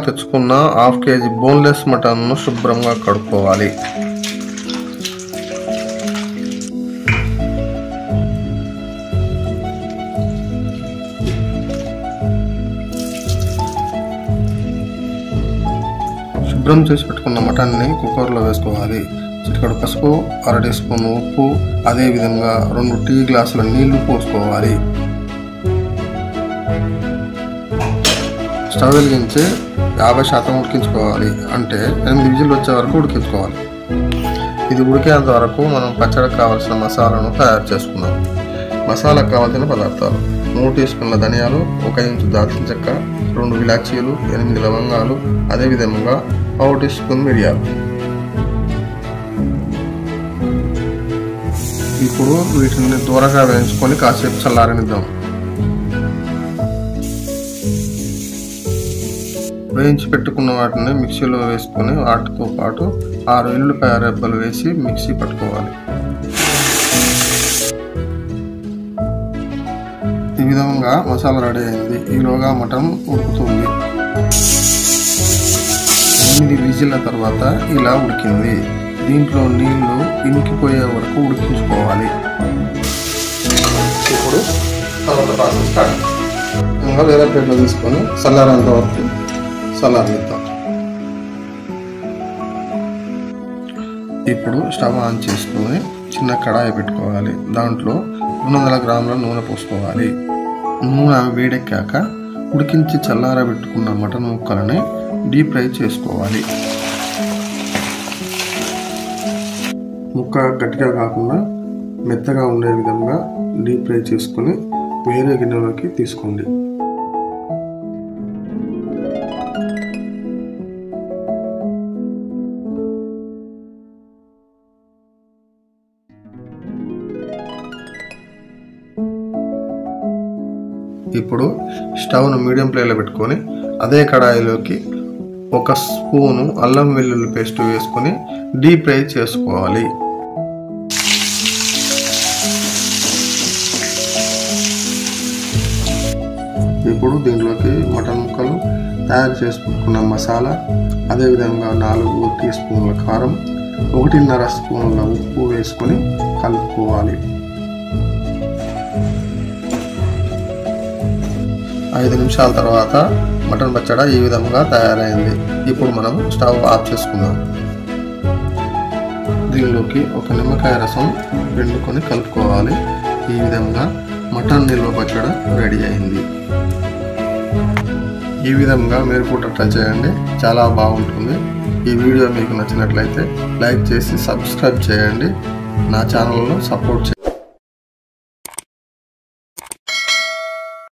తెచ్చుకున్న half KG boneless మటన్ను శుభ్రంగా కడుక్కోవాలి. శుభ్రం చేసి పెట్టుకున్న మటన్ని కుక్కర్లో వేసుకోవాలి. చిటికెడు పసుపు, 1/2 టీ స్పూన్ ఉప్పు, అదేవిధంగా 2 టీ గ్లాసుల నీళ్లు పోసుకోవాలి. స్టవ్ వెలిగించి 50% ఉడికించుకోవాలి. అంటే 8 విజిల్ వచ్చే వరకు ఉడికించుకోవాలి. ఇది ఉడికేంత వరకు మనం పచ్చడికి కావాల్సిన మసాలాను తయారు చేసుకున్నాం. మసాలాకు కావాల్సిన పదార్థాలు: 3 టీ స్పూన్ల ధనియాలు, 1 ఇంచు దాల్చిన చెక్క, 2 ఇలాచీలు, 8 లవంగాలు, అదేవిధంగా 1 టీ స్పూన్ మిరియాలు. ఇప్పుడు వీటిని దూరగా వేయించుకొని కాసేపు చల్లారనిద్దాం. వేయించి పెట్టుకున్న వాటిని మిక్సీలో వేసుకొని వాటితో పాటు 6 ఎల్లుల్లిపాయ రెబ్బలు వేసి మిక్సీ పట్టుకోవాలి. ఈ విధంగా మసాలా రెడీ అయింది. ఈలోగా మటన్ ఉడుకుతుంది. 8 విజిల్ల తర్వాత ఇలా ఉడికింది. దీంట్లో నీళ్లు ఇంకిపోయే వరకు ఉడికించుకోవాలి. ఇప్పుడు తర్వాత ప్రాసెస్ స్టార్ట్. ఇంకా వేరే ప్లేట్లో తీసుకొని చల్లారేంత వరకు చల్లారనిద్దాం. ఇప్పుడు స్టవ్ ఆన్ చేసుకొని చిన్న కడాయి పెట్టుకోవాలి. దాంట్లో 200 గ్రాముల నూనె పోసుకోవాలి. నూనె వేడెక్కాక ఉడికించి చల్లారబెట్టుకున్న మటన్ ముక్కలని డీప్ ఫ్రై చేసుకోవాలి. ముక్క గట్టిగా కాకుండా మెత్తగా ఉండే విధంగా డీప్ ఫ్రై చేసుకొని వేరే గిన్నెలోకి తీసుకోండి. ఇప్పుడు స్టవ్ను మీడియం ఫ్లేమ్లో పెట్టుకొని అదే కడాయిలోకి 1 స్పూను అల్లం వెల్లుల్లి పేస్ట్ వేసుకొని డీప్ ఫ్రై చేసుకోవాలి. ఇప్పుడు దీంట్లోకి మటన్ ముక్కలు, తయారు చేసుకున్న మసాలా, అదేవిధంగా 4 టీ స్పూన్ల కారం, 1.5 స్పూన్ల ఉప్పు వేసుకొని కలుపుకోవాలి. 5 నిమిషాల తర్వాత మటన్ పచ్చడి ఈ విధంగా తయారైంది. ఇప్పుడు మనం స్టవ్ ఆఫ్ చేసుకుందాం. దీనిలోకి 1 నిమ్మకాయ రసం పిండుకొని కలుపుకోవాలి. ఈ విధంగా మటన్ నిల్వ పచ్చడి రెడీ అయింది. ఈ విధంగా మీరు కూడా ట్రై చేయండి, చాలా బాగుంటుంది. ఈ వీడియో మీకు నచ్చినట్లయితే లైక్ చేసి సబ్స్క్రైబ్ చేయండి. నా ఛానల్లో సపోర్ట్ చేయండి.